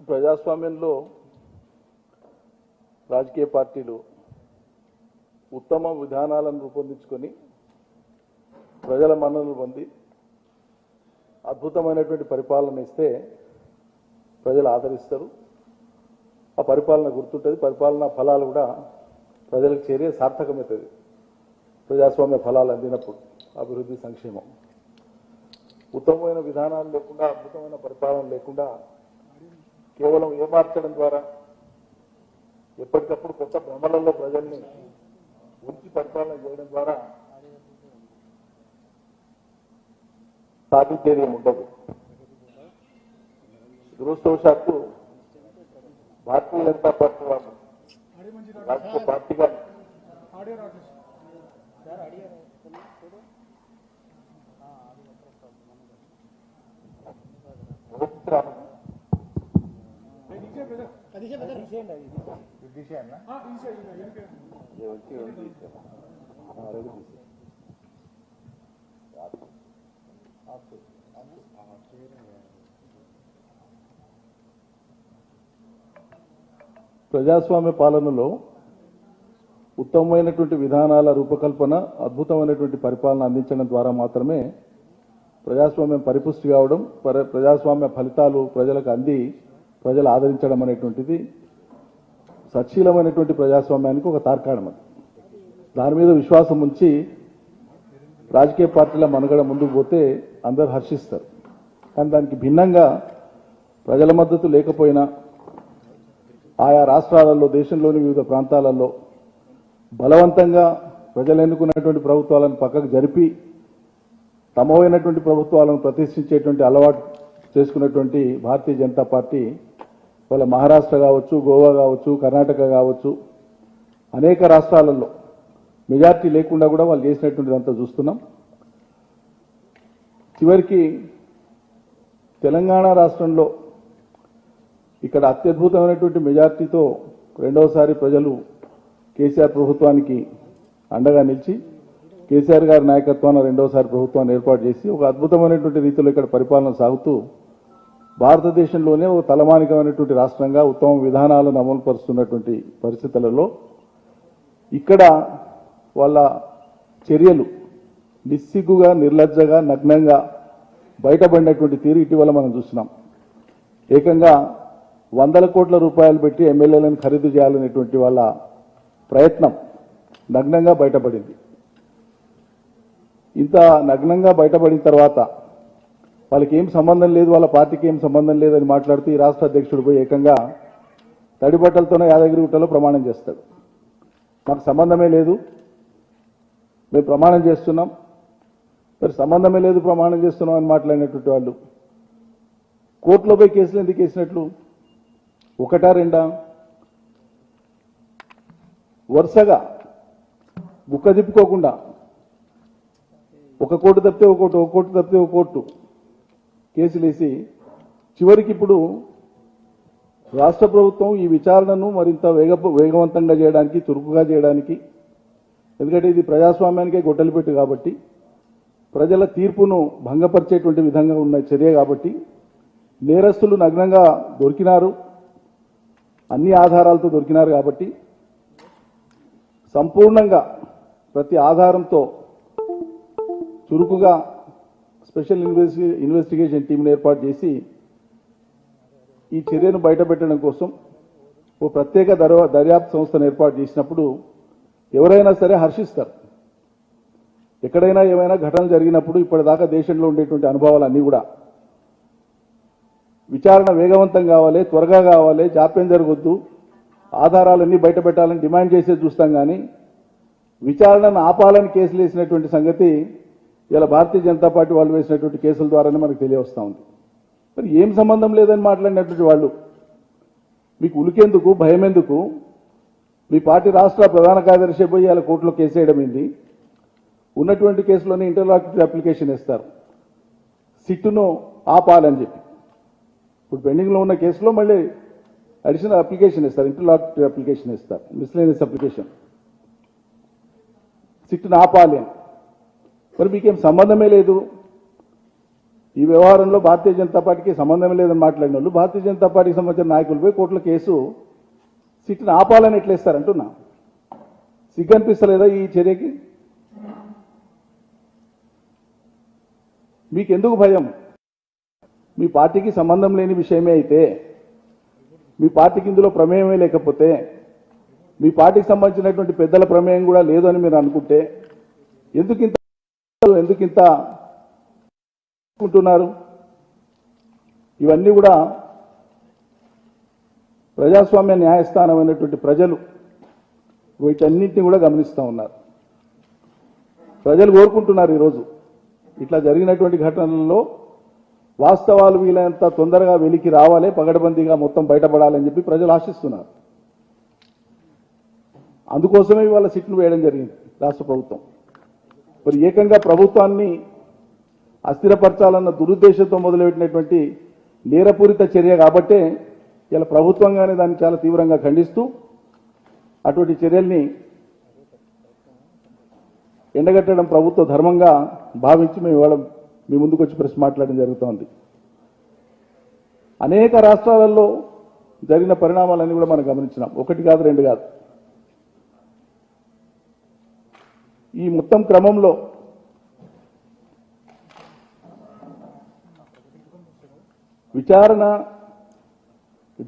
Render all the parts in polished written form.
ప్రజాస్వామ్యంలో రాజకీయ పార్టీలు ఉత్తమ విధానాలను రూపొందించుకొని ప్రజల మన్ననలు పొంది అద్భుతమైనటువంటి పరిపాలన ఇస్తే ప్రజలు ఆదరిస్తారు. ఆ పరిపాలన గుర్తుంటుంది. పరిపాలన ఫలాలు కూడా ప్రజలకు చేరే సార్థకమవుతుంది. ప్రజాస్వామ్య ఫలాలు అందినప్పుడు అభివృద్ధి, సంక్షేమం. ఉత్తమమైన విధానాలు లేకుండా, అద్భుతమైన పరిపాలన లేకుండా కేవలం ఏమార్చడం ద్వారా ఎప్పటికప్పుడు కొత్త భ్రమలలో ప్రజల్ని ఉంచి పరిపాలన చేయడం ద్వారా సాధించేది ఉండదు. దురదృష్టవశాత్తు భారతీయ జనతా పార్టీ వాళ్ళు రాష్ట్ర పార్టీగా ప్రజాస్వామ్య పాలనలో ఉత్తమమైనటువంటి విధానాల రూపకల్పన, అద్భుతమైనటువంటి పరిపాలన అందించడం ద్వారా మాత్రమే ప్రజాస్వామ్యం పరిపుష్టి కావడం, ప్రజాస్వామ్య ఫలితాలు ప్రజలకు అంది ప్రజలు ఆదరించడం అనేటువంటిది సచ్చీలమైనటువంటి ప్రజాస్వామ్యానికి ఒక తార్కాణం. దాని మీద విశ్వాసం ఉంచి రాజకీయ పార్టీల మనుగడ ముందుకు పోతే అందరూ హర్షిస్తారు. కానీ దానికి భిన్నంగా ప్రజల మద్దతు లేకపోయినా ఆయా రాష్ట్రాలలో, దేశంలోని వివిధ ప్రాంతాలలో బలవంతంగా ప్రజలు ఎన్నుకున్నటువంటి ప్రభుత్వాలను పక్కకు జరిపి తమవైనటువంటి ప్రభుత్వాలను ప్రతిష్ఠించేటువంటి అలవాటు చేసుకున్నటువంటి భారతీయ జనతా పార్టీ వాళ్ళ మహారాష్ట్ర కావచ్చు, గోవా కావచ్చు, కర్ణాటక కావచ్చు, అనేక రాష్ట్రాలలో మెజార్టీ లేకుండా కూడా వాళ్ళు చేసినటువంటిదంతా చూస్తున్నాం. చివరికి తెలంగాణ రాష్ట్రంలో ఇక్కడ అత్యద్భుతమైనటువంటి మెజార్టీతో రెండవసారి ప్రజలు కేసీఆర్ ప్రభుత్వానికి అండగా నిలిచి కేసీఆర్ గారి నాయకత్వాన్ని రెండవసారి ప్రభుత్వాన్ని ఏర్పాటు చేసి ఒక అద్భుతమైనటువంటి రీతిలో ఇక్కడ పరిపాలన సాగుతూ భారతదేశంలోనే ఒక తలమానికమైనటువంటి రాష్ట్రంగా ఉత్తమ విధానాలను అమలు పరుస్తున్నటువంటి పరిస్థితులలో ఇక్కడ వాళ్ళ చర్యలు నిస్సిగ్గుగా, నిర్లజ్జగా, నగ్నంగా బయటపడినటువంటి తీరు ఇటీవల మనం చూస్తున్నాం. ఏకంగా 100 కోట్ల రూపాయలు పెట్టి ఎమ్మెల్యేలను ఖరీదు చేయాలనేటువంటి వాళ్ళ ప్రయత్నం నగ్నంగా బయటపడింది. ఇంత నగ్నంగా బయటపడిన తర్వాత వాళ్ళకి ఏం సంబంధం లేదు, వాళ్ళ పార్టీకి ఏం సంబంధం లేదని మాట్లాడుతూ ఈ రాష్ట్ర అధ్యక్షుడు పోయి ఏకంగా తడిబట్టలతోనే యాదగిరిగుట్టలో ప్రమాణం చేస్తాడు. మాకు సంబంధమే లేదు, మేము ప్రమాణం చేస్తున్నాం. మరి సంబంధమే లేదు, ప్రమాణం చేస్తున్నాం అని మాట్లాడినటువంటి వాళ్ళు కోర్టులో పోయి కేసులు ఎందుకు వేసినట్లు? ఒకటా రెండా? వరుసగా బుక్క తిప్పుకోకుండా ఒక కోర్టు తప్పితే ఒక కోర్టు, ఒక కోర్టు తప్పితే ఒక కోర్టు కేసులు వేసి చివరికి ఇప్పుడు రాష్ట్ర ప్రభుత్వం ఈ విచారణను మరింత వేగవంతంగా చేయడానికి, చురుకుగా చేయడానికి, ఎందుకంటే ఇది ప్రజాస్వామ్యానికే గొడ్డలి పెట్టు కాబట్టి ప్రజల తీర్పును భంగపరిచేటువంటి విధంగా ఉన్న చర్య కాబట్టి నేరస్తులు నగ్నంగా దొరికినారు, అన్ని ఆధారాలతో దొరికినారు కాబట్టి సంపూర్ణంగా ప్రతి ఆధారంతో చురుకుగా స్పెషల్ ఇన్వెస్టిగేషన్ టీంను ఏర్పాటు చేసి ఈ చర్యను బయటపెట్టడం కోసం ఓ ప్రత్యేక దర్యాప్తు సంస్థను ఏర్పాటు చేసినప్పుడు ఎవరైనా సరే హర్షిస్తారు. ఎక్కడైనా ఏమైనా ఘటనలు జరిగినప్పుడు ఇప్పటిదాకా దేశంలో ఉండేటువంటి అనుభవాలన్నీ కూడా విచారణ వేగవంతం కావాలి, త్వరగా కావాలి, జాప్యం జరగొద్దు, ఆధారాలన్నీ బయట పెట్టాలని డిమాండ్ చేసేది చూస్తాం. కానీ విచారణను ఆపాలని కేసులు వేసినటువంటి సంగతి ఇలా భారతీయ జనతా పార్టీ వాళ్ళు వేసినటువంటి కేసుల ద్వారానే మనకు తెలియవస్తా ఉంది. మరి ఏం సంబంధం లేదని మాట్లాడినటువంటి వాళ్ళు మీకు ఉలికెందుకు, భయం ఎందుకు? మీ పార్టీ రాష్ట్ర ప్రధాన కార్యదర్శి పోయి ఇలా కోర్టులో కేసు వేయడం ఏంది? ఉన్నటువంటి కేసులోనే ఇంటర్లాక్టరీ అప్లికేషన్ ఇస్తారు, సిట్టును ఆపాలని చెప్పి. ఇప్పుడు పెండింగ్లో ఉన్న కేసులో మళ్ళీ అడిషనల్ అప్లికేషన్ ఇస్తారు, ఇంటర్లాక్టరీ అప్లికేషన్ ఇస్తారు, మిస్లేనియస్ అప్లికేషన్, సిట్టును ఆపాలి అని. మరి మీకేం సంబంధమే లేదు, ఈ వ్యవహారంలో భారతీయ జనతా పార్టీకి సంబంధం లేదని మాట్లాడిన వాళ్ళు భారతీయ జనతా పార్టీకి సంబంధించిన నాయకులపై కోర్టుల కేసు సిట్ని ఆపాలని ఎట్లేస్తారంటున్నా. సిగ్గనిపిస్తలేదా ఈ చర్యకి? మీకెందుకు భయం? మీ పార్టీకి సంబంధం లేని విషయమే అయితే, మీ పార్టీకి ఇందులో ప్రమేయమే లేకపోతే, మీ పార్టీకి సంబంధించినటువంటి పెద్దల ప్రమేయం కూడా లేదు అని మీరు అనుకుంటే ఎందుకింత అనుకుంటున్నారు? ఇవన్నీ కూడా ప్రజాస్వామ్య న్యాయస్థానం అయినటువంటి ప్రజలు వీటన్నింటినీ కూడా గమనిస్తూ ఉన్నారు. ప్రజలు కోరుకుంటున్నారు ఈరోజు ఇట్లా జరిగినటువంటి ఘటనలలో వాస్తవాలు వీలైనంత తొందరగా వెలికి రావాలి, పగడబందీగా మొత్తం బయటపడాలని చెప్పి ప్రజలు ఆశిస్తున్నారు. అందుకోసమే ఇవాళ సిట్ను వేయడం జరిగింది రాష్ట్ర ప్రభుత్వం. మరి ఏకంగా ప్రభుత్వాన్ని అస్థిరపరచాలన్న దురుద్దేశంతో మొదలుపెట్టినటువంటి నేరపూరిత చర్య కాబట్టే ఇలా ప్రభుత్వంగానే దాన్ని చాలా తీవ్రంగా ఖండిస్తూ అటువంటి చర్యల్ని ఎండగట్టడం ప్రభుత్వ ధర్మంగా భావించి మేము ఇవాళ మీ ముందుకు వచ్చి ప్రెస్ మాట్లాడడం జరుగుతోంది. అనేక రాష్ట్రాలలో జరిగిన పరిణామాలన్నీ కూడా మనం గమనించినాం. ఒకటి కాదు, రెండు కాదు. ఈ మొత్తం క్రమంలో విచారణ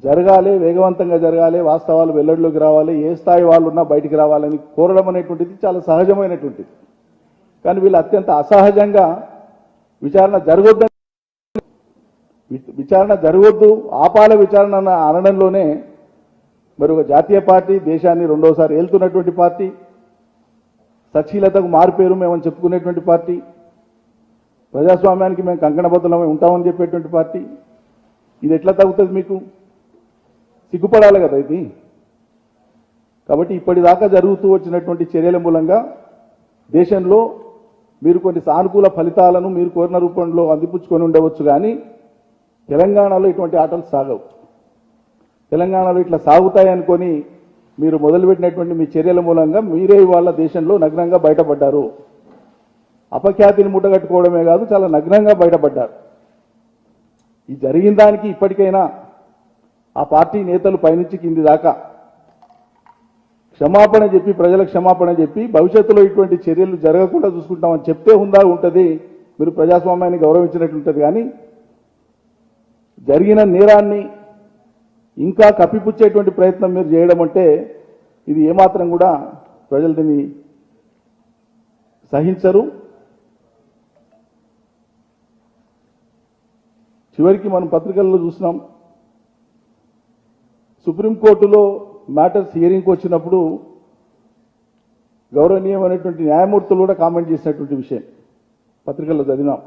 జరగాలి, వేగవంతంగా జరగాలి, వాస్తవాలు వెల్లడిలోకి రావాలి, ఏ స్థాయి వాళ్ళు ఉన్నా బయటికి రావాలని కోరడం అనేటువంటిది చాలా సహజమైనటువంటిది. కానీ వీళ్ళు అత్యంత అసహజంగా విచారణ జరగొద్దు, ఆపాల విచారణ అన్న అనడంలోనే మరి ఒక జాతీయ పార్టీ, దేశాన్ని రెండోసారి ఏలుతున్నటువంటి పార్టీ, సచ్చీలతకు మారుపేరు మేమని చెప్పుకునేటువంటి పార్టీ, ప్రజాస్వామ్యానికి మేము కంకణబద్ధులమై ఉంటామని చెప్పేటువంటి పార్టీ, ఇది ఎట్లా తగ్గుతుంది? మీకు సిగ్గుపడాలి కదా ఇది. కాబట్టి ఇప్పటిదాకా జరుగుతూ వచ్చినటువంటి చర్యల మూలంగా దేశంలో మీరు కొన్ని సానుకూల ఫలితాలను మీరు కోరిన రూపంలో అందిపుచ్చుకొని ఉండవచ్చు. కానీ తెలంగాణలో ఇటువంటి ఆటలు సాగవు. తెలంగాణలో ఇట్లా సాగుతాయనుకొని మీరు మొదలుపెట్టినటువంటి మీ చర్యల మూలంగా మీరే ఇవాళ దేశంలో నగ్నంగా బయటపడ్డారు. అపఖ్యాతిని ముట్టగట్టుకోవడమే కాదు, చాలా నగ్నంగా బయటపడ్డారు. ఈ జరిగిన దానికి ఇప్పటికైనా ఆ పార్టీ నేతలు పైనుంచి కింది దాకా క్షమాపణ చెప్పి, ప్రజలకు క్షమాపణ చెప్పి, భవిష్యత్తులో ఇటువంటి చర్యలు జరగకుండా చూసుకుంటామని చెప్తే హుందా ఉంటుంది. మీరు ప్రజాస్వామ్యాన్ని గౌరవించినట్లుంటుంది. కానీ జరిగిన నేరాన్ని ఇంకా కప్పిపుచ్చేటువంటి ప్రయత్నం మీరు చేయడం అంటే ఇది ఏమాత్రం కూడా ప్రజలు దీన్ని సహించరు. చివరికి మనం పత్రికల్లో చూసినాం, సుప్రీంకోర్టులో మ్యాటర్స్ హియరింగ్కి వచ్చినప్పుడు గౌరవనీయమైనటువంటి న్యాయమూర్తులు కూడా కామెంట్ చేసినటువంటి విషయం పత్రికల్లో చదివినాం.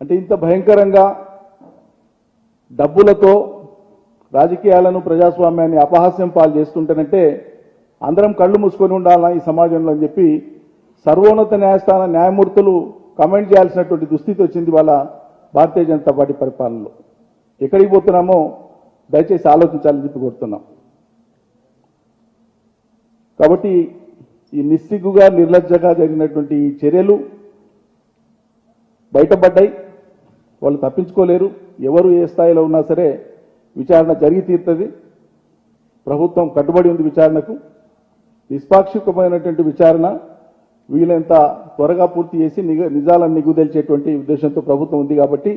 అంటే ఇంత భయంకరంగా డబ్బులతో రాజకీయాలను, ప్రజాస్వామ్యాన్ని అపహాస్యం పాలు చేస్తుంటేనంటే అందరం కళ్ళు మూసుకొని ఉండాలా ఈ సమాజంలో అని చెప్పి సర్వోన్నత న్యాయస్థాన న్యాయమూర్తులు కామెంట్ చేయాల్సినటువంటి దుస్థితి వచ్చింది వాళ్ళ భారతీయ జనతా పార్టీ పరిపాలనలో. ఎక్కడికి పోతున్నామో దయచేసి ఆలోచించాలని చెప్పి కోరుతున్నాం. కాబట్టి ఈ నిస్సిగ్గుగా, నిర్లజ్జగా జరిగినటువంటి ఈ చర్యలు బయటపడ్డాయి. వాళ్ళు తప్పించుకోలేరు. ఎవరు ఏ స్థాయిలో ఉన్నా సరే విచారణ జరిగి తీరుతుంది. ప్రభుత్వం కట్టుబడి ఉంది విచారణకు. నిష్పాక్షికమైనటువంటి విచారణ వీలైనంత త్వరగా పూర్తి చేసి నిజాలను నిగ్గుదేల్చేటువంటి ఉద్దేశంతో ప్రభుత్వం ఉంది. కాబట్టి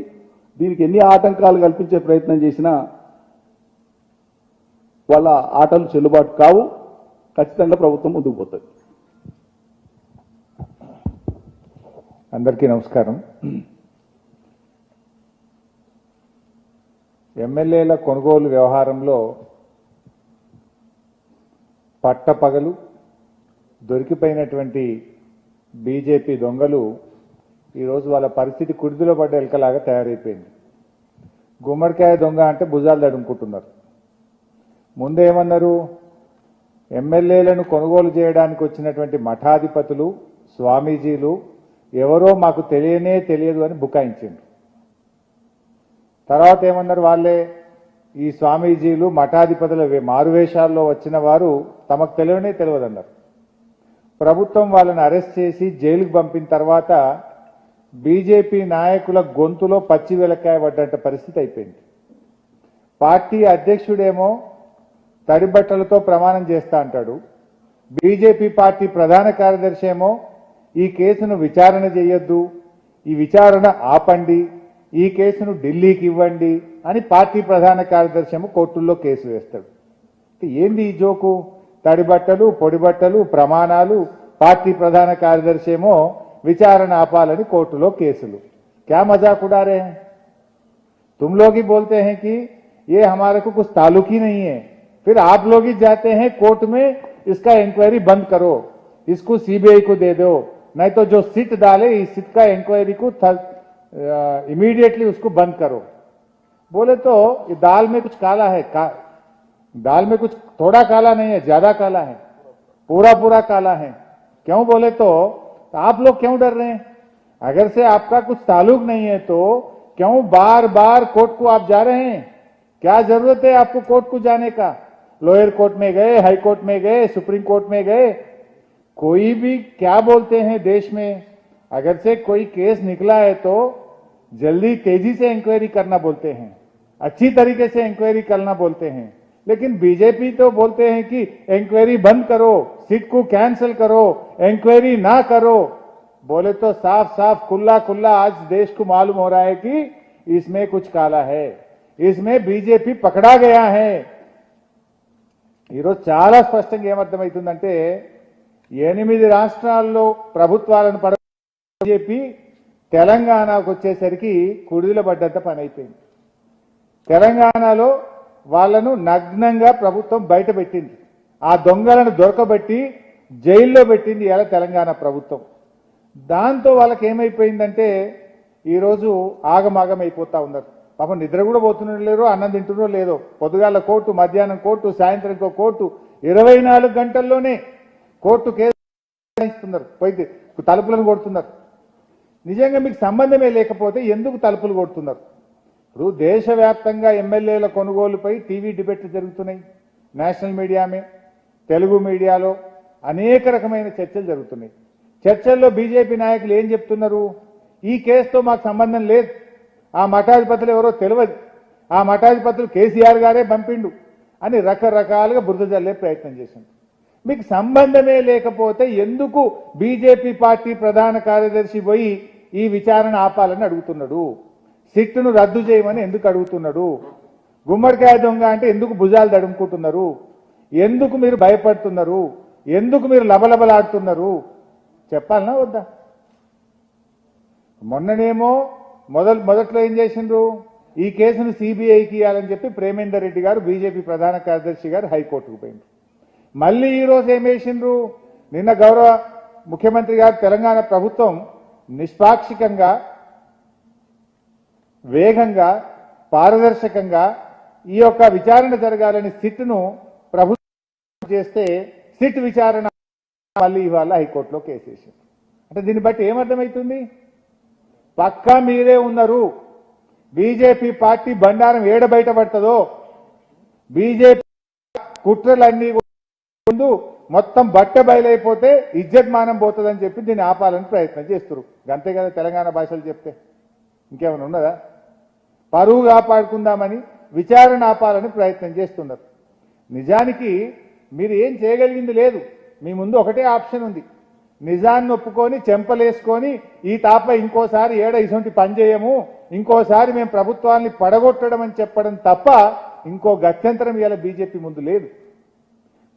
దీనికి ఎన్ని ఆటంకాలు కల్పించే ప్రయత్నం చేసినా వాళ్ళ ఆటలు చెల్లుబాటు కావు. ఖచ్చితంగా ప్రభుత్వం ముందుకు పోతుంది. అందరికీ నమస్కారం. ఎమ్మెల్యేల కొనుగోలు వ్యవహారంలో పట్టపగలు దొరికిపోయినటువంటి బీజేపీ దొంగలు ఈరోజు వాళ్ళ పరిస్థితి కుడిదిలో పడ్డ ఎలకలాగా తయారైపోయింది. గుమ్మడికాయ దొంగ అంటే భుజాలు తడుముకుంటున్నారు. ముందేమన్నారు? ఎమ్మెల్యేలను కొనుగోలు చేయడానికి వచ్చినటువంటి మఠాధిపతులు, స్వామీజీలు ఎవరో మాకు తెలియనే తెలియదు అని బుకాయించింది. తర్వాత ఏమన్నారు? వాళ్ళే ఈ స్వామీజీలు, మఠాధిపతుల మారువేషాల్లో వచ్చిన వారు తమకు తెలియనే తెలియదన్నారు. ప్రభుత్వం వాళ్ళని అరెస్ట్ చేసి జైలుకు పంపిన తర్వాత బీజేపీ నాయకుల గొంతులో పచ్చి వెలక్కాయ పడ్డంట పరిస్థితి అయిపోయింది. పార్టీ అధ్యక్షుడేమో తడిబట్టలతో ప్రమాణం చేస్తా అంటాడు. బీజేపీ పార్టీ ప్రధాన కార్యదర్శి ఏమో ఈ కేసును విచారణ చేయొద్దు, ఈ విచారణ ఆపండి, ఈ కేసును ఢిల్లీకి ఇవ్వండి అని పార్టీ ప్రధాన కార్యదర్శి ఏమో కోర్టుల్లో కేసు వేస్తాడు. ఏంది ఈ జోకు? తడిబట్టలు, పొడిబట్టలు, ప్రమాణాలు, పార్టీ ప్రధాన కార్యదర్శి ఏమో విచారణ ఆపాలని కోర్టులో కేసులు. क्या मजाक उड़ा रहे हैं? तुम लोग ही बोलते हैं कि ये हमारे को कुछ ताल्लुक ही नहीं है, फिर आप लोग ही जाते हैं कोर्ट में इसका इंक्वायरी बंद करो, इसको सीबीआई को दे दो, नहीं तो जो सिट डाले इस सिट का इंक्वायरी को इमीडिएटली उसको बंद करो। बोले तो ये दाल में कुछ काला है, दाल में कुछ थोड़ा काला नहीं है, ज्यादा काला है, पूरा पूरा काला है। क्यों बोले तो आप लोग क्यों डर रहे हैं? अगर से आपका कुछ ताल्लुक नहीं है तो क्यों बार बार कोर्ट को आप जा रहे हैं? क्या जरूरत है आपको कोर्ट को जाने का? लोअर कोर्ट में गए, हाई कोर्ट में गए, सुप्रीम कोर्ट में गए, कोई भी क्या बोलते हैं देश में, अगर से कोई केस निकला है तो जल्दी तेजी से इंक्वायरी करना बोलते हैं, अच्छी तरीके से इंक्वायरी करना बोलते हैं। लेकिन बीजेपी तो बोलते हैं कि इंक्वायरी बंद करो, सीट को कैंसिल करो, इंक्वायरी ना करो। बोले तो साफ साफ खुला खुला आज देश को मालूम हो रहा है कि इसमें कुछ काला है, इसमें बीजेपी पकड़ा गया है। ఈరోజు చాలా స్పష్టంగా ఏమర్థమవుతుందంటే 8 రాష్ట్రాల్లో ప్రభుత్వాలను బీజేపీ తెలంగాణకు వచ్చేసరికి కుడిల పడ్డంత పని అయిపోయింది. తెలంగాణలో వాళ్లను నగ్నంగా ప్రభుత్వం బయట పెట్టింది, ఆ దొంగలను దొరకబెట్టి జైల్లో పెట్టింది ఇలా తెలంగాణ ప్రభుత్వం. దాంతో వాళ్ళకి ఏమైపోయిందంటే ఈరోజు ఆగమాగం అయిపోతా ఉన్నారు. పాపం నిద్ర కూడా పోతున్నారు లేరు, అన్నం తింటున్నారో లేదో. పొద్దుగాల కోర్టు, మధ్యాహ్నం కోర్టు, సాయంత్రంకో కోర్టు, 24 గంటల్లోనే కోర్టు కేసుస్తున్నారు, పోయి తలుపులను కొడుతున్నారు. నిజంగా మీకు సంబంధమే లేకపోతే ఎందుకు తలుపులు కొడుతున్నారు? ఇప్పుడు దేశవ్యాప్తంగా ఎమ్మెల్యేల కొనుగోలుపై టీవీ డిబేట్లు జరుగుతున్నాయి, నేషనల్ మీడియామే, తెలుగు మీడియాలో అనేక రకమైన చర్చలు జరుగుతున్నాయి. చర్చల్లో బీజేపీ నాయకులు ఏం చెప్తున్నారు? ఈ కేసుతో మాకు సంబంధం లేదు, ఆ మఠాధిపతులు ఎవరో తెలియదు, ఆ మఠాధిపతులు కేసీఆర్ గారే పంపిండు అని రకరకాలుగా బురద జల్లే ప్రయత్నం చేసింది. మీకు సంబంధమే లేకపోతే ఎందుకు బీజేపీ పార్టీ ప్రధాన కార్యదర్శి పోయి ఈ విచారణ ఆపాలని అడుగుతున్నాడు? సిట్టును రద్దు చేయమని ఎందుకు అడుగుతున్నాడు? గుమ్మడికాయ దొంగ అంటే ఎందుకు భుజాలు దడుముకుంటున్నారు? ఎందుకు మీరు భయపడుతున్నారు? ఎందుకు మీరు లబలబలాడుతున్నారు? చెప్పాలనా వద్దా? మొన్ననేమో మొదట్లో ఏం చేసిండ్రు? ఈ కేసును సిబిఐకి ఇవ్వాలని చెప్పి ప్రేమేందర్ రెడ్డి గారు బీజేపీ ప్రధాన కార్యదర్శి గారు హైకోర్టుకు పోయింది. మళ్ళీ ఈ రోజు ఏం చేసిండ్రు? నిన్న గౌరవ ముఖ్యమంత్రి గారు తెలంగాణ ప్రభుత్వం నిష్పాక్షికంగా, వేగంగా, పారదర్శకంగా ఈ యొక్క విచారణ జరగాలని సిట్ను ప్రభుత్వం చేస్తే సిట్ విచారణ మళ్ళీ ఇవాళ హైకోర్టులో కేసేసింది. అంటే దీన్ని బట్టి ఏమర్థమవుతుంది? పక్కా మీరే ఉన్నారు. బీజేపీ పార్టీ బండారం ఏడ బయటపడుతుందో, బీజేపీ కుట్రలన్నీ ముందు మొత్తం బట్ట బయలైపోతే ఇజ్జత్ మానం పోతుందని చెప్పి దీన్ని ఆపాలని ప్రయత్నం చేస్తారు. అంతే కదా తెలంగాణ భాషలు చెప్తే, ఇంకేమైనా ఉన్నదా? పరువు కాపాడుకుందామని విచారణ ఆపాలని ప్రయత్నం చేస్తున్నారు. నిజానికి మీరు ఏం చేయగలిగింది లేదు. మీ ముందు ఒకటే ఆప్షన్ ఉంది, నిజాన్ని ఒప్పుకొని చెంపలేసుకొని ఈ తాప ఇంకోసారి ఏడ ఇటువంటి పని చేయము, ఇంకోసారి మేము ప్రభుత్వాన్ని పడగొట్టడం అని చెప్పడం తప్ప ఇంకో గత్యంతరం ఇవాళ బీజేపీ ముందు లేదు.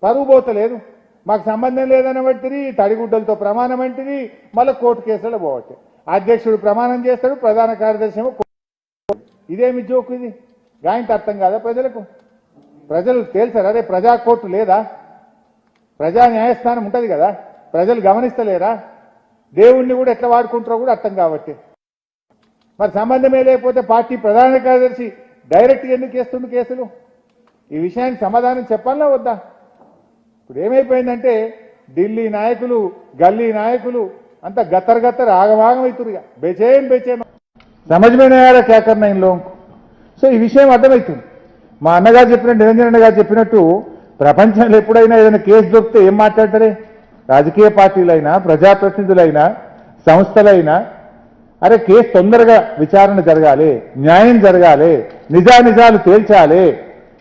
పరువు పోతలేదు, మాకు సంబంధం లేదని బట్టిది, తడిగుడ్డలతో ప్రమాణం అంటిది, మళ్ళీ కోర్టు కేసులో పోవట్టే. అధ్యక్షుడు ప్రమాణం చేస్తాడు, ప్రధాన కార్యదర్శి ఏమో. ఇదేమి జోకు ఇది? గాయంత అర్థం కాదా ప్రజలకు? ప్రజలు తేల్చారు, అరే ప్రజా కోర్టు లేదా, ప్రజా న్యాయస్థానం ఉంటుంది కదా, ప్రజలు గమనిస్తలేరా? దేవుణ్ణి కూడా ఎట్లా వాడుకుంటారో కూడా అర్థం కాబట్టి. మరి సంబంధమే లేకపోతే పార్టీ ప్రధాన కార్యదర్శి డైరెక్ట్గా ఎందుకు వేస్తుండు కేసులు? ఈ విషయానికి సమాధానం చెప్పాలనా వద్దా? ఇప్పుడు ఏమైపోయిందంటే ఢిల్లీ నాయకులు, గల్లీ నాయకులు అంతా గత్తర్ ఆగమాగం అవుతురుగా, బేచేం సమజ్మైన క్యా కర్నా ఇన్ లోగోं को. సో ఈ విషయం అర్థమవుతుంది. మా అన్నగారు చెప్పినట్టు, నిరంజన్ అన్న గారు చెప్పినట్టు, ప్రపంచంలో ఎప్పుడైనా ఏదైనా కేసు దొరికితే ఏం మాట్లాడతారే? రాజకీయ పార్టీలైనా, ప్రజాప్రతినిధులైనా, సంస్థలైనా అరే కేసు తొందరగా విచారణ జరగాలి, న్యాయం జరగాలి, నిజానిజాలు తేల్చాలి,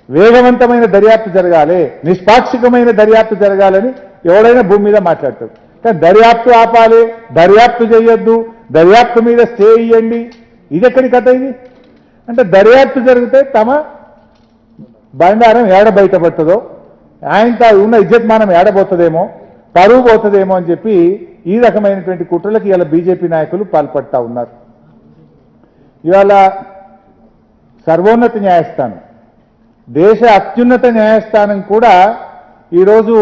వేగవంతమైన దర్యాప్తు జరగాలి, నిష్పాక్షికమైన దర్యాప్తు జరగాలని ఎవడైనా భూమి మీద మాట్లాడతాడు. కానీ దర్యాప్తు ఆపాలి, దర్యాప్తు చేయొద్దు, దర్యాప్తు మీద స్టే ఇవ్వండి, ఇది ఎక్కడి కథ ఇది? అంటే దర్యాప్తు జరిగితే తమ బండారం ఏడ బయటపడుతుందో, ఆయనతో ఉన్న ఇజ్జత్మానం ఏడబోతుందేమో, పరువు పోతుందేమో అని చెప్పి ఈ రకమైనటువంటి కుట్రలకు ఇవాళ బీజేపీ నాయకులు పాల్పడతా ఉన్నారు. ఇవాళ సర్వోన్నత న్యాయస్థానం, దేశ అత్యున్నత న్యాయస్థానం కూడా ఈరోజు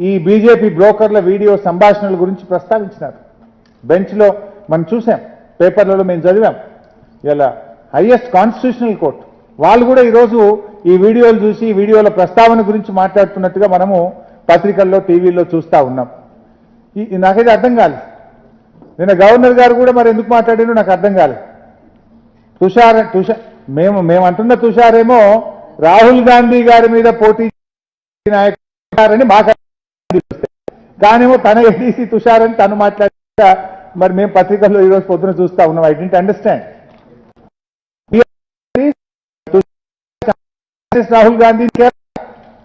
ఈ బీజేపీ బ్రోకర్ల వీడియో సంభాషణల గురించి ప్రస్తావించినారు. బెంచ్లో మనం చూసాం, పేపర్లలో మేము చదివాం. ఇలా హైయెస్ట్ కాన్స్టిట్యూషనల్ కోర్టు వాళ్ళు కూడా ఈరోజు ఈ వీడియోలు చూసి ఈ వీడియోల ప్రస్తావన గురించి మాట్లాడుతున్నట్టుగా మనము పత్రికల్లో టీవీల్లో చూస్తూ ఉన్నాం. నాకైతే అర్థం కాలేదు. నిన్న గవర్నర్ గారు కూడా మరి ఎందుకు మాట్లాడారో నాకు అర్థం కాలేదు. తుషార్ మేము అంటున్న తుషారేమో రాహుల్ గాంధీ గారి మీద పోటీ నాయకుని మాకు కానేమో తన ఏడీసీ తుషార్ అని తను మాట్లాడా మరి మేము పత్రికల్లో ఈరోజు పొద్దున చూస్తా ఉన్నాం. I didn't understand. Rahul Gandhi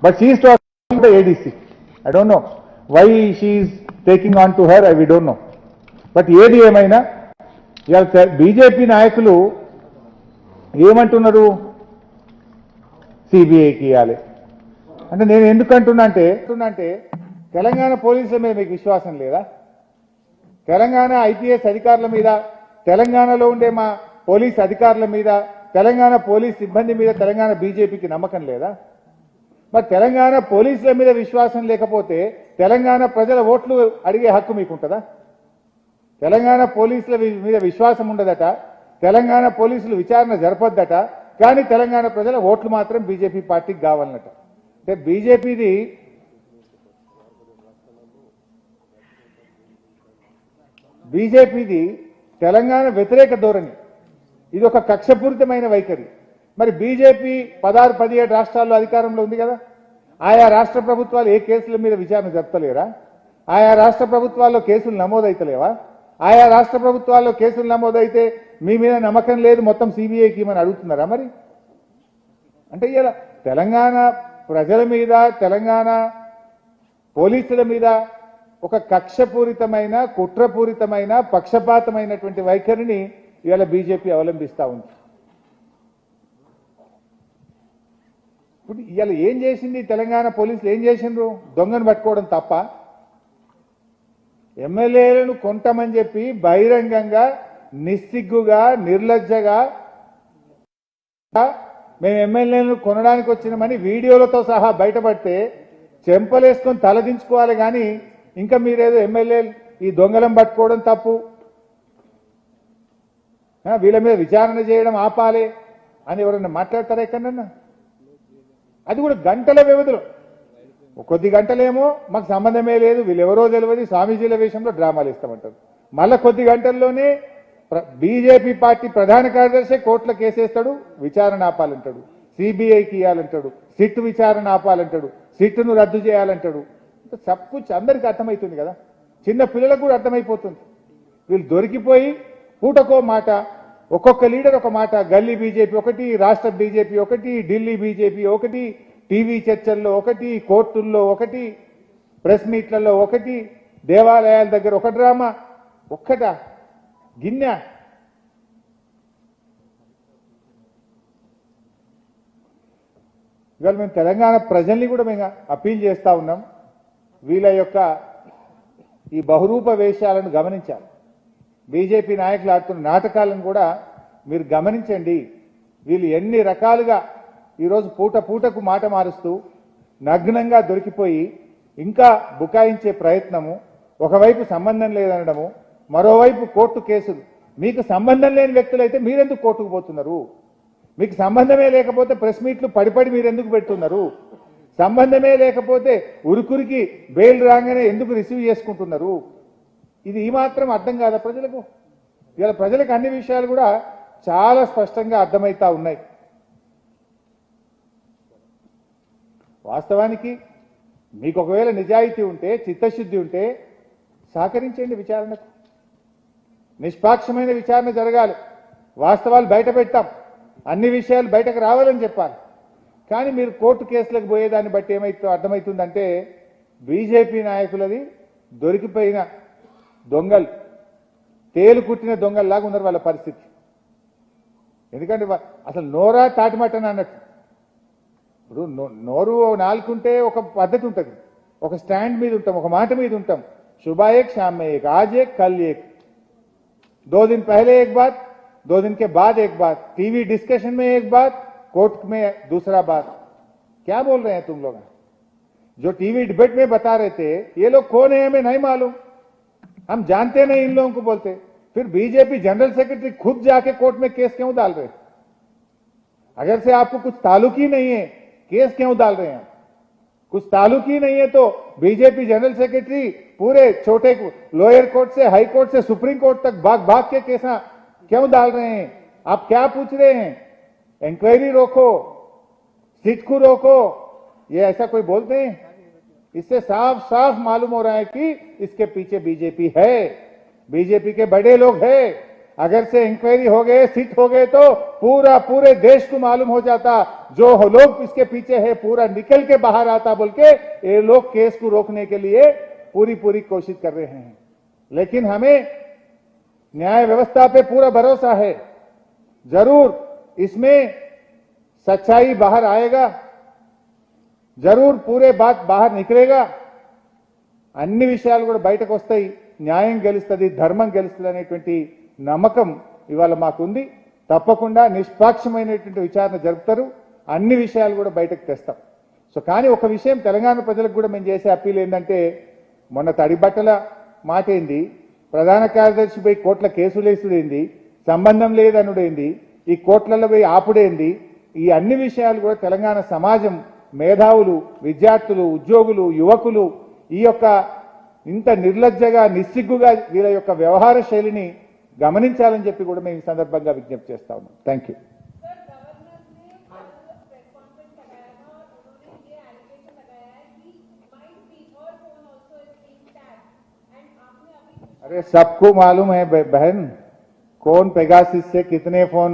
but she is talking the ADC. I don't know why she is taking on to her, we don't know. But ఏది ఏమైనా ఇవాళ బీజేపీ నాయకులు ఏమంటున్నారు, సిబిఐకి ఇవ్వాలి అంటే నేను ఎందుకు అంటున్నా అంటే తెలంగాణ పోలీసుల మీద మీకు విశ్వాసం లేదా? తెలంగాణ ఐపీఎస్ అధికారుల మీద, తెలంగాణలో ఉండే మా పోలీస్ అధికారుల మీద, తెలంగాణ పోలీస్ సిబ్బంది మీద తెలంగాణ బీజేపీకి నమ్మకం లేదా? మరి తెలంగాణ పోలీసుల మీద విశ్వాసం లేకపోతే తెలంగాణ ప్రజల ఓట్లు అడిగే హక్కు మీకుంటుందా? తెలంగాణ పోలీసుల మీద విశ్వాసం ఉండదట, తెలంగాణ పోలీసులు విచారణ జరపొద్దట, కానీ తెలంగాణ ప్రజల ఓట్లు మాత్రం బీజేపీ పార్టీకి కావాలన్నట. అంటే బీజేపీది తెలంగాణ వ్యతిరేక ధోరణి, ఇది ఒక కక్షపూరితమైన వైఖరి. మరి బీజేపీ 16-17 రాష్ట్రాల్లో అధికారంలో ఉంది కదా, ఆయా రాష్ట్ర ప్రభుత్వాలు ఏ కేసుల మీద విచారణ జరపలేరా? ఆయా రాష్ట్ర ప్రభుత్వాల్లో కేసులు నమోదైతలేవా? ఆయా రాష్ట్ర ప్రభుత్వాల్లో కేసులు నమోదైతే మీ మీద నమ్మకం లేదు, మొత్తం సిబిఐకి ఇమని అడుగుతున్నారా? మరి అంటే ఇలా తెలంగాణ ప్రజల మీద, తెలంగాణ పోలీసుల మీద ఒక కక్షపూరితమైన, కుట్రపూరితమైన, పక్షపాతమైనటువంటి వైఖరిని ఇవాళ బీజేపీ అవలంబిస్తూ ఉంది. ఇప్పుడు ఇవాళ ఏం చేసింది తెలంగాణ పోలీసులు? ఏం చేసిండ్రు? దొంగను పట్టుకోవడం తప్ప? ఎమ్మెల్యేలను కొంటామని చెప్పి బహిరంగంగా, నిస్సిగ్గుగా, నిర్లజ్జగా మేము ఎమ్మెల్యేలను కొనడానికి వచ్చినామని వీడియోలతో సహా బయటపడితే చెంపలేసుకొని తలదించుకోవాలి. కానీ ఇంకా మీరేదో ఎమ్మెల్యేలు ఈ దొంగలను పట్టుకోవడం తప్పు, వీళ్ళ మీద విచారణ చేయడం ఆపాలి అని ఎవరన్నా మాట్లాడతారా ఎక్కడన్నా? అది కూడా గంటల వ్యవధిలో. కొద్ది గంటలేమో మాకు సంబంధమే లేదు, వీళ్ళెవరో తెలియదు, స్వామీజీల విషయంలో డ్రామాలు ఇస్తామంటారు. మళ్ళా కొద్ది గంటల్లోనే బీజేపీ పార్టీ ప్రధాన కార్యదర్శి కోర్టులో కేసేస్తాడు, విచారణ ఆపాలంటాడు, సిబిఐకి ఇవ్వాలంటాడు, సిట్ విచారణ ఆపాలంటాడు, సిట్ను రద్దు చేయాలంటాడు. చప్పు అందరికీ అర్థమవుతుంది కదా, చిన్న పిల్లలకు కూడా అర్థమైపోతుంది. వీళ్ళు దొరికిపోయి పూటకో మాట, ఒక్కొక్క లీడర్ ఒక మాట, గల్లీ బీజేపీ ఒకటి, రాష్ట్ర బీజేపీ ఒకటి, ఢిల్లీ బీజేపీ ఒకటి, టీవీ చర్చల్లో ఒకటి, కోర్టుల్లో ఒకటి, ప్రెస్ మీట్లలో ఒకటి, దేవాలయాల దగ్గర ఒక డ్రామా, ఒక్కట గిన్నె. ఇవాళ మేము తెలంగాణ ప్రజల్ని కూడా మేము అప్పీల్ చేస్తా ఉన్నాం, వీళ్ళ యొక్క ఈ బహురూప వేషాలను గమనించాలి. బీజేపీ నాయకులు ఆడుతున్న నాటకాలను కూడా మీరు గమనించండి. వీళ్ళు ఎన్ని రకాలుగా ఈరోజు పూట పూటకు మాట మారుస్తూ నగ్నంగా దొరికిపోయి ఇంకా బుకాయించే ప్రయత్నము, ఒకవైపు సంబంధం లేదనడము, మరోవైపు కోర్టు కేసులు. మీకు సంబంధం లేని వ్యక్తులైతే మీరెందుకు కోర్టుకు పోతున్నారు? మీకు సంబంధమే లేకపోతే ప్రెస్ మీట్లు పడిపడి మీరెందుకు పెడుతున్నారు? సంబంధమే లేకపోతే ఉరుకురికి బెయిల్ రాగానే ఎందుకు రిసీవ్ చేసుకుంటున్నారు? ఇది ఈ మాత్రం అర్థం కాదా ప్రజలకు? ఇవాళ ప్రజలకు అన్ని విషయాలు కూడా చాలా స్పష్టంగా అర్థమవుతా ఉన్నాయి. వాస్తవానికి మీకు ఒకవేళ నిజాయితీ ఉంటే, చిత్తశుద్ధి ఉంటే సహకరించండి విచారణకు. నిష్పాక్షమైన విచారణ జరగాలి, వాస్తవాలు బయట పెట్టాం, అన్ని విషయాలు బయటకు రావాలని చెప్పాలి. కానీ మీరు కోర్టు కేసులకు పోయేదాన్ని బట్టి అర్థమవుతుందంటే బీజేపీ నాయకులది దొరికిపోయిన దొంగలు, తేలు కుట్టిన దొంగల్లాగా ఉన్నారు వాళ్ళ పరిస్థితి. ఎందుకంటే అసలు నోరా తాటిమట్టని అన్నట్టు. ఇప్పుడు నోరు నాలుకుంటే ఒక పద్ధతి ఉంటుంది, ఒక స్టాండ్ మీద ఉంటాం, ఒక మాట మీద ఉంటాం. सुबह एक शाम में एक, आज एक कल एक, 2 दिन पहले एक बात, 2 दिन के बाद एक बात, टीवी डिस्कशन में एक बात, कोर्ट में दूसरा बात. क्या बोल रहे हैं तुम लोग? जो टीवी डिबेट में बता रहे थे ये लोग कौन है हमें नहीं मालूम, हम जानते नहीं इन लोगों को बोलते. फिर बीजेपी जनरल सेक्रेटरी खुद जाके कोर्ट में केस क्यों डाल रहे? अगर से आपको कुछ ताल्लुक ही नहीं है, केस क्यों डाल रहे हैं? कुछ ताल्लुक ही नहीं है तो बीजेपी जनरल सेक्रेटरी पूरे छोटे लोअर कोर्ट से हाई कोर्ट से सुप्रीम कोर्ट तक भाग भाग के केस क्यों डाल रहे हैं? आप क्या पूछ रहे हैं? इंक्वायरी रोको, सिट को रोको, ये ऐसा कोई बोलते हैं? इससे साफ साफ मालूम हो रहा है कि इसके पीछे बीजेपी है, बीजेपी के बड़े लोग हैं. अगर से इंक्वायरी हो गए, सिट हो गए तो पूरे देश को मालूम हो जाता जो लोग इसके पीछे है पूरा निकल के बाहर आता बोल के ये लोग केस को रोकने के लिए पूरी कोशिश कर रहे हैं. लेकिन हमें न्याय व्यवस्था पे पूरा भरोसा है, जरूर इसमें सच्चाई बाहर आएगा, जरूर पूरे बात बाहर निकलेगा, అన్ని విషయాలు కూడా బయటకు వస్తాయి, న్యాయం గెలుస్తుంది, ధర్మం గెలుస్తుంది అనేటువంటి నమ్మకం ఇవాళ మాకుంది. తప్పకుండా నిష్పాక్షమైనటువంటి విచారణ జరుపుతారు, అన్ని విషయాలు కూడా బయటకు తెస్తాం. సో కానీ ఒక విషయం తెలంగాణ ప్రజలకు కూడా మేము చేసే అప్పీల్ ఏంటంటే, మొన్న తడిబట్టల మాట ఏంది, ప్రధాన కార్యదర్శి పోయి కోట్ల కేసులు వేసుడేంది, సంబంధం లేదనుడేంది, ఈ కోట్లలో పోయి ఆపుడేంది, ఈ అన్ని విషయాలు కూడా తెలంగాణ సమాజం, మేధావులు, విద్యార్థులు, ఉద్యోగులు, యువకులు ఈ యొక్క ఇంత నిర్లజ్జగా నిస్సిగ్గుగా వీళ్ళ యొక్క వ్యవహార శైలిని గమనించాలని చెప్పి కూడా మేము ఈ సందర్భంగా విజ్ఞప్తి చేస్తా ఉన్నాం. Thank you. अरे सबको मालूम है बहन, कौन पेगासिस से कितने फोन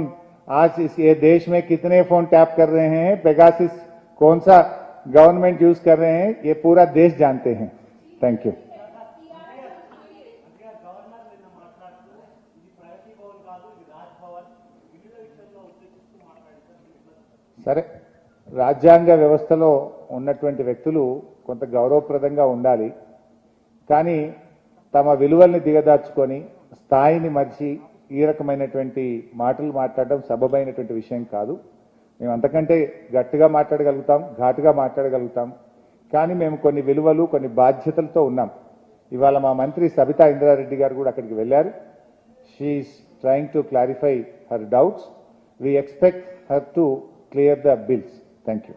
आज ये देश में कितने फोन टैप कर रहे हैं, पेगासिस कौन सा गवर्नमेंट यूज कर रहे हैं, ये पूरा देश जानते हैं. Thank you. సరే, రాజ్యాంగ వ్యవస్థలో ఉన్నటువంటి వ్యక్తులు కొంత గౌరవప్రదంగా ఉండాలి, కానీ తమ విలువల్ని దిగదార్చుకొని స్థాయిని మర్చి ఈ రకమైనటువంటి మాటలు మాట్లాడడం సబబైనటువంటి విషయం కాదు. మేము అంతకంటే గట్టిగా మాట్లాడగలుగుతాం, ఘాటుగా మాట్లాడగలుగుతాం, కానీ మేము కొన్ని విలువలు, కొన్ని బాధ్యతలతో ఉన్నాం. ఇవాళ మా మంత్రి సబితా ఇంద్రారెడ్డి గారు కూడా అక్కడికి వెళ్ళారు. She is trying to clarify her doubts. We expect her to clear the bills. Thank you.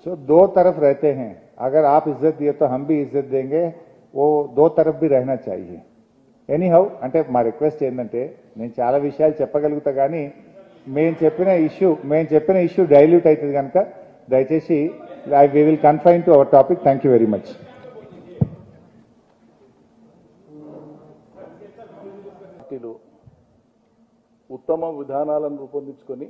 सो दो तरफ रहते हैं, अगर आप इज्जत दिए तो हम भी इज्जत देंगे, वो दो तरफ भी रहना चाहिए. ఎనీ హౌ అంటే మా రిక్వెస్ట్ ఏంటంటే, నేను చాలా విషయాలు చెప్పగలుగుతా కానీ మేము చెప్పిన ఇష్యూ డైల్యూట్ అవుతుంది కనుక దయచేసి we will confine to our topic. Thank you very much. ఉత్తమ విధానాలను రూపొందించుకొని